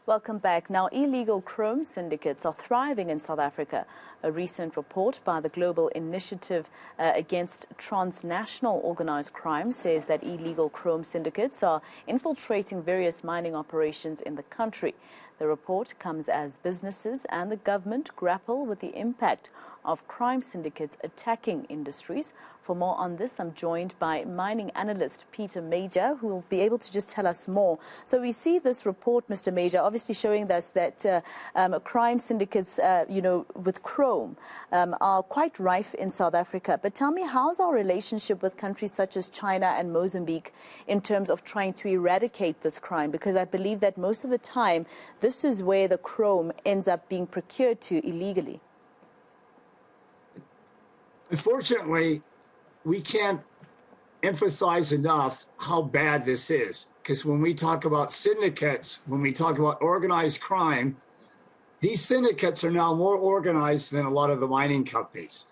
Welcome back. Now, illegal chrome syndicates are thriving in South Africa. A recent report by the Global Initiative Against Transnational Organised Crime says that illegal chrome syndicates are infiltrating various mining operations in the country. The report comes as businesses and the government grapple with the impact of crime syndicates attacking industries. For more on this, I'm joined by mining analyst Peter Major, who will be able to just tell us more. So we see this report, Mr. Major, obviously showing us that crime syndicates, with chrome are quite rife in South Africa. But tell me, how's our relationship with countries such as China and Mozambique in terms of trying to eradicate this crime? Because I believe that most of the time, this is where the chrome ends up being procured to illegally. Unfortunately, we can't emphasize enough how bad this is, because when we talk about syndicates, when we talk about organized crime, these syndicates are now more organized than a lot of the mining companies.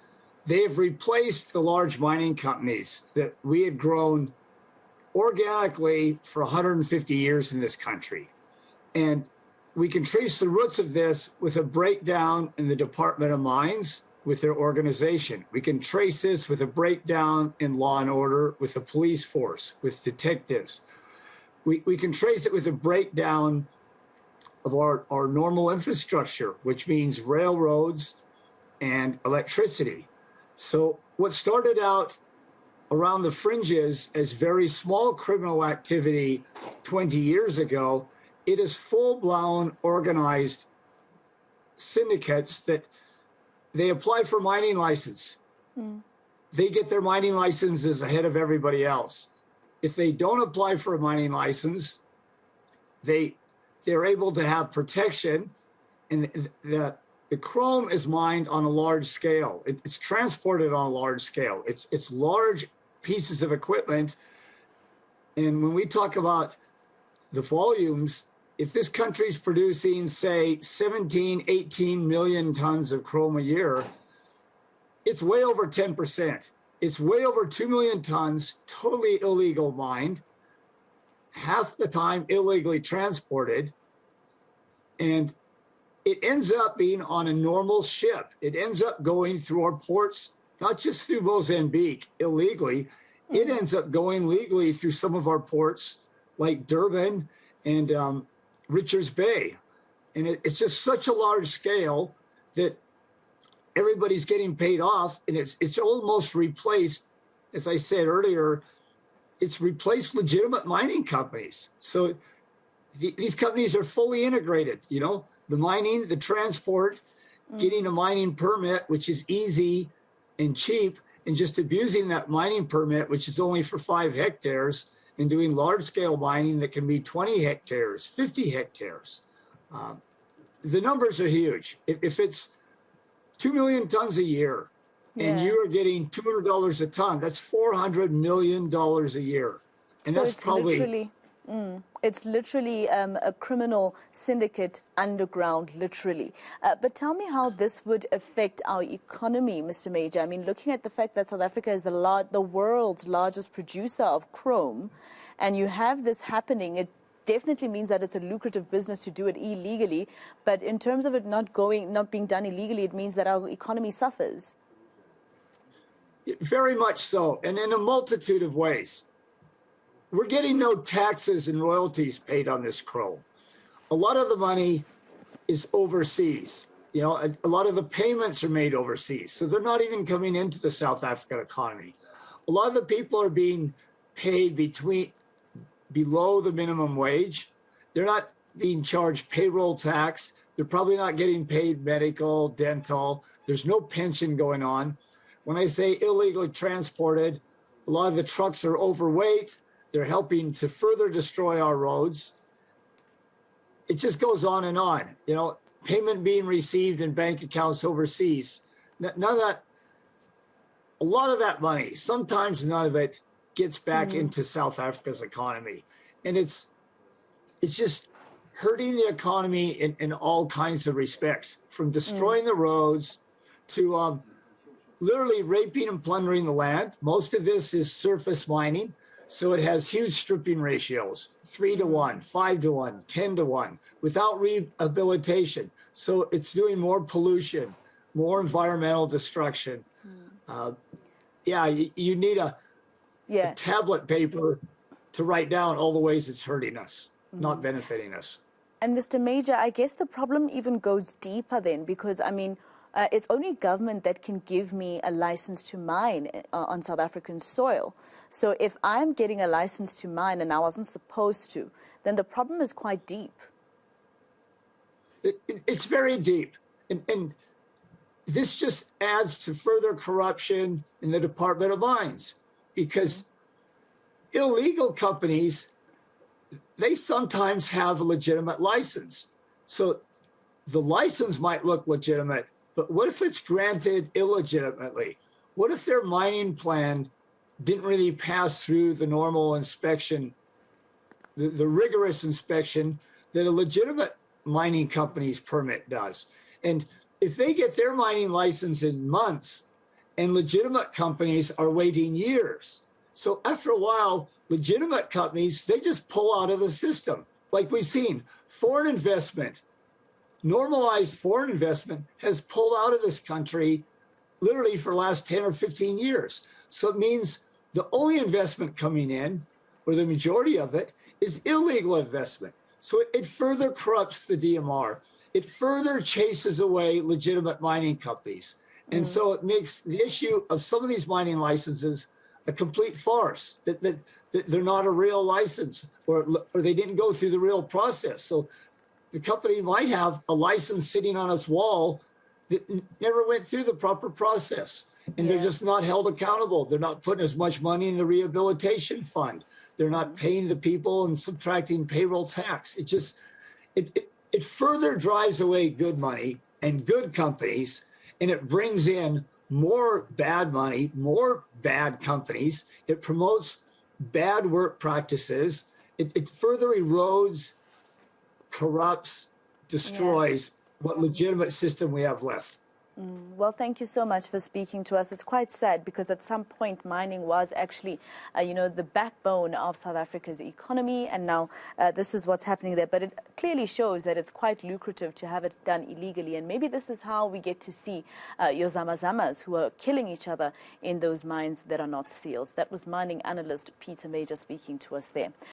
They have replaced the large mining companies that we had grown organically for 150 years in this country. And we can trace the roots of this with a breakdown in the Department of Mines, with their organization. We can trace this with a breakdown in law and order, with the police force, with detectives. We can trace it with a breakdown of our normal infrastructure, which means railroads and electricity. So what started out around the fringes as very small criminal activity 20 years ago, it is full-blown organized syndicates that they apply for mining license. They get their mining licenses ahead of everybody else. If they don't apply for a mining license, they're able to have protection, and the chrome is mined on a large scale. It's transported on a large scale. It's large pieces of equipment. And when we talk about the volumes, if this country's producing, say, 17, 18 million tons of chrome a year, it's way over 10%. It's way over 2 million tons, totally illegal mined, half the time illegally transported, and it ends up being on a normal ship. It ends up going through our ports, not just through Mozambique illegally, it ends up going legally through some of our ports like Durban and Richards Bay. And it's just such a large scale that everybody's getting paid off, and it's almost replaced, as I said earlier, it's replaced legitimate mining companies. So these companies are fully integrated, the mining, the transport, getting a mining permit, which is easy and cheap, and just abusing that mining permit, which is only for 5 hectares, and doing large-scale mining that can be 20 hectares, 50 hectares. The numbers are huge. If it's 2 million tons a year, and you are getting $200 a ton, that's $400 million a year. And so that's probably... It's literally a criminal syndicate underground, literally. But tell me how this would affect our economy, Mr. Major. I mean, looking at the fact that South Africa is the world's largest producer of chrome, and you have this happening, it definitely means that it's a lucrative business to do it illegally. But in terms of it not being done illegally, it means that our economy suffers. Very much so, and in a multitude of ways. We're getting no taxes and royalties paid on this chrome. A lot of the money is overseas. A lot of the payments are made overseas. So they're not even coming into the South African economy. A lot of the people are being paid below the minimum wage. They're not being charged payroll tax. They're probably not getting paid medical, dental. There's no pension going on. When I say illegally transported, a lot of the trucks are overweight. They're helping to further destroy our roads. It just goes on and on. Payment being received in bank accounts overseas. None of that, a lot of that money, sometimes none of it gets back into South Africa's economy. And it's just hurting the economy in all kinds of respects, from destroying the roads to literally raping and plundering the land. Most of this is surface mining. So it has huge stripping ratios, 3-to-1, 5-to-1, 10-to-1, without rehabilitation. So it's doing more pollution, more environmental destruction. You need a tablet paper to write down all the ways it's hurting us, not benefiting us. And Mr. Major, I guess the problem even goes deeper then, because, I mean, it's only government that can give me a license to mine on South African soil. So if I'm getting a license to mine and I wasn't supposed to, then the problem is quite deep. It's very deep. And this just adds to further corruption in the Department of Mines, because illegal companies, they sometimes have a legitimate license. So the license might look legitimate, but what if it's granted illegitimately? What if their mining plan didn't really pass through the normal inspection, the rigorous inspection that a legitimate mining company's permit does? And if they get their mining license in months and legitimate companies are waiting years, so after a while, legitimate companies, they just pull out of the system. Like we've seen, foreign investment, normalized foreign investment has pulled out of this country literally for the last 10 or 15 years. So it means the only investment coming in, or the majority of it, is illegal investment. So it further corrupts the DMR. It further chases away legitimate mining companies. And so it makes the issue of some of these mining licenses a complete farce, that they're not a real license, or they didn't go through the real process. So the company might have a license sitting on its wall that never went through the proper process. And they're just not held accountable. They're not putting as much money in the rehabilitation fund. They're not paying the people and subtracting payroll tax. It just, it further drives away good money and good companies, and it brings in more bad money, more bad companies. It promotes bad work practices. It further erodes, corrupts, destroys what legitimate system we have left. Well, thank you so much for speaking to us. It's quite sad because at some point mining was actually, the backbone of South Africa's economy, and now this is what's happening there. But it clearly shows that it's quite lucrative to have it done illegally, and maybe this is how we get to see your zamazamas who are killing each other in those mines that are not sealed. That was mining analyst Peter Major speaking to us there.